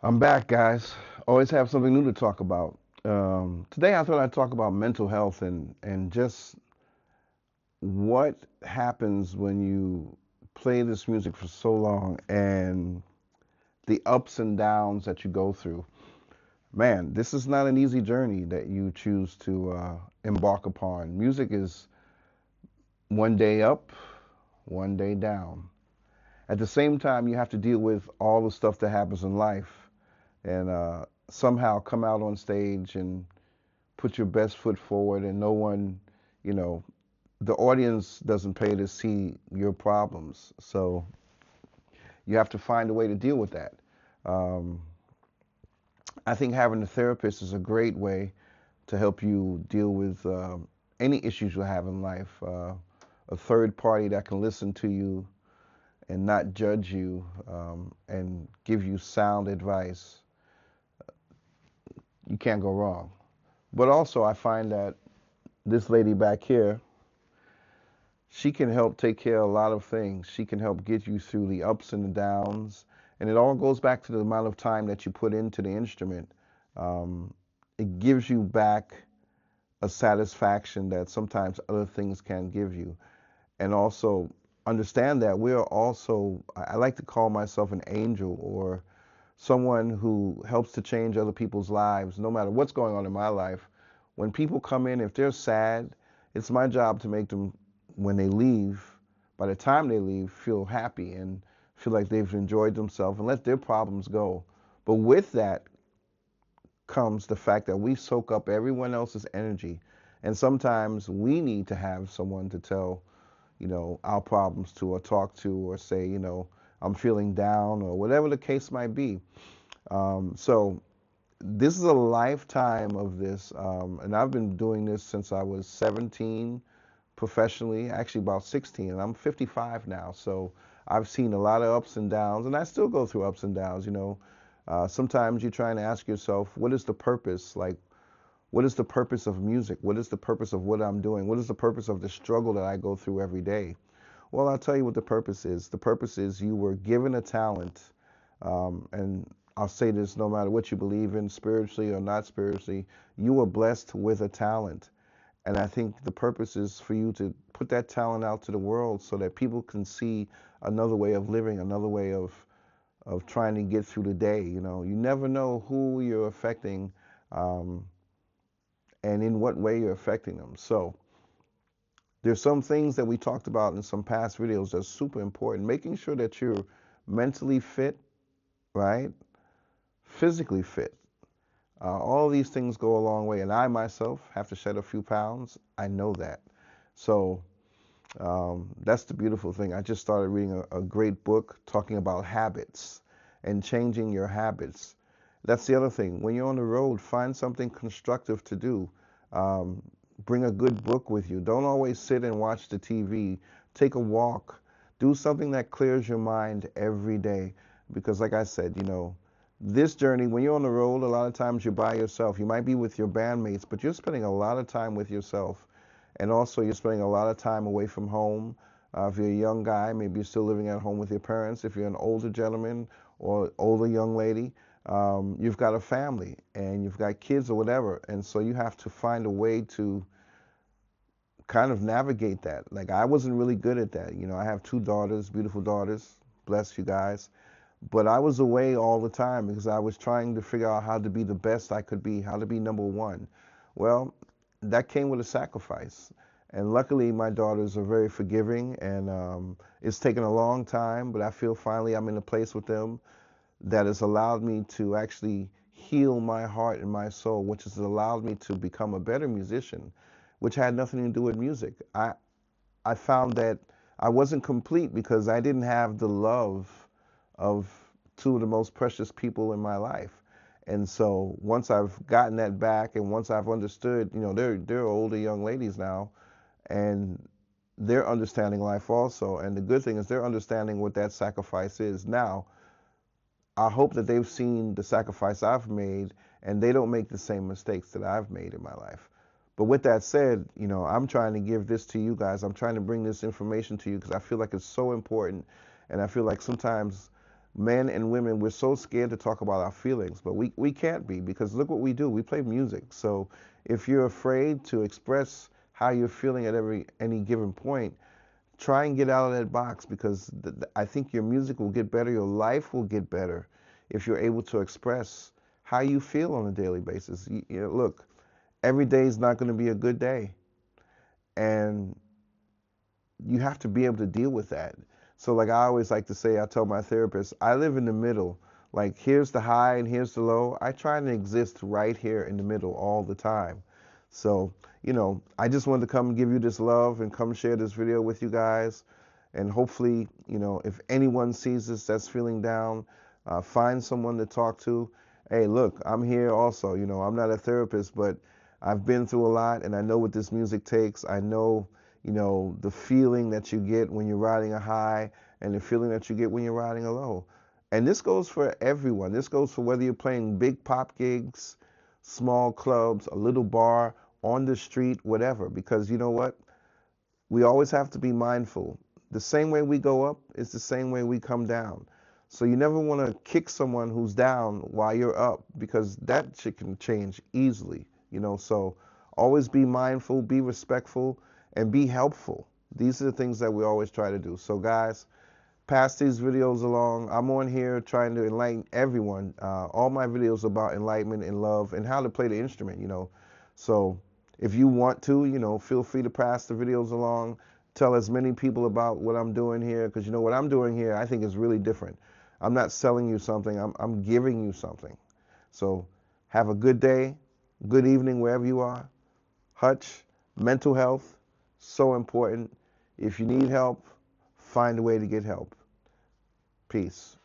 I'm back, guys. Always have something new to talk about. Today, I thought I'd talk about mental health and just what happens when you play this music for so long and the ups and downs that you go through. Man, this is not an easy journey that you choose to embark upon. Music is one day up, one day down. At the same time, you have to deal with all the stuff that happens in life and somehow come out on stage and put your best foot forward, and no one, you know, the audience doesn't pay to see your problems. So you have to find a way to deal with that. Um, I think having a therapist is a great way to help you deal with any issues you have in life. A third party that can listen to you and not judge you and give you sound advice. You can't go wrong. But also, I find that this lady back here, she can help take care of a lot of things. She can help get you through the ups and the downs. And it all goes back to the amount of time that you put into the instrument. Um, it gives you back a satisfaction that sometimes other things can't give you. And also understand that we are also, I like to call myself an angel or someone who helps to change other people's lives, no matter what's going on in my life. When people come in, if they're sad, it's my job to make them, when they leave, by the time they leave, feel happy and feel like they've enjoyed themselves and let their problems go. But with that comes the fact that we soak up everyone else's energy. And sometimes we need to have someone to tell, our problems to or talk to or say, I'm feeling down or whatever the case might be. So this is a lifetime of this, and I've been doing this since I was 17 professionally, actually about 16, and I'm 55 now. So I've seen a lot of ups and downs, and I still go through ups and downs. Sometimes you're trying to ask yourself, what is the purpose? Like, what is the purpose of music? What is the purpose of what I'm doing? What is the purpose of the struggle that I go through every day? Well, I'll tell you what the purpose is. The purpose is you were given a talent, and I'll say this no matter what you believe in, spiritually or not spiritually, you were blessed with a talent. And I think the purpose is for you to put that talent out to the world so that people can see another way of living, another way of trying to get through the day. You never know who you're affecting, um, and in what way you're affecting them. So there's some things that we talked about in some past videos that's super important. Making sure that you're mentally fit, right? Physically fit. All these things go a long way. And I myself have to shed a few pounds. I know that. So that's the beautiful thing. I just started reading a great book talking about habits and changing your habits. That's the other thing. When you're on the road, find something constructive to do. Um, Bring a good book with you. Don't always sit and watch the TV. Take a walk. Do something that clears your mind every day. Because, like I said, this journey, when you're on the road, a lot of times you're by yourself. You might be with your bandmates, but you're spending a lot of time with yourself. And also, you're spending a lot of time away from home. If you're a young guy, maybe you're still living at home with your parents. If you're an older gentleman or older young lady, you've got a family and you've got kids or whatever. And so you have to find a way to kind of navigate that. Like, I wasn't really good at that. I have two daughters, beautiful daughters. Bless you guys. But I was away all the time because I was trying to figure out how to be the best I could be, how to be number one. Well, that came with a sacrifice. And luckily, my daughters are very forgiving, and it's taken a long time, but I feel finally I'm in a place with them that has allowed me to actually heal my heart and my soul, which has allowed me to become a better musician, which had nothing to do with music. I found that I wasn't complete because I didn't have the love of two of the most precious people in my life. And so once I've gotten that back and once I've understood, they're older young ladies now and they're understanding life also. And the good thing is they're understanding what that sacrifice is. Now, I hope that they've seen the sacrifice I've made and they don't make the same mistakes that I've made in my life. But with that said, I'm trying to give this to you guys. I'm trying to bring this information to you because I feel like it's so important. And I feel like sometimes Men and women, we're so scared to talk about our feelings, but we can't be, because look what we do. We play music. So if you're afraid to express how you're feeling at any given point, try and get out of that box, because I think your music will get better, your life will get better if you're able to express how you feel on a daily basis. Look, every day is not going to be a good day, and you have to be able to deal with that. So like I always like to say, I tell my therapist, I live in the middle. Like here's the high and here's the low. I try and exist right here in the middle all the time. So, I just wanted to come and give you this love and come share this video with you guys. And hopefully, if anyone sees this that's feeling down, find someone to talk to. Hey, look, I'm here also. I'm not a therapist, but I've been through a lot, and I know what this music takes. I know, the feeling that you get when you're riding a high and the feeling that you get when you're riding a low. And this goes for everyone. This goes for whether you're playing big pop gigs, small clubs, a little bar, on the street, whatever. Because you know what? We always have to be mindful. The same way we go up is the same way we come down. So you never want to kick someone who's down while you're up, because that shit can change easily. So always be mindful, be respectful, and be helpful. These are the things that we always try to do. So guys, pass these videos along. I'm on here trying to enlighten everyone. All my videos about enlightenment and love and how to play the instrument. So if you want to, feel free to pass the videos along. Tell as many people about what I'm doing here, because what I'm doing here, I think is really different. I'm not selling you something. I'm giving you something. So have a good day, good evening, wherever you are. Hutch, mental health, so important. If you need help, find a way to get help. Peace.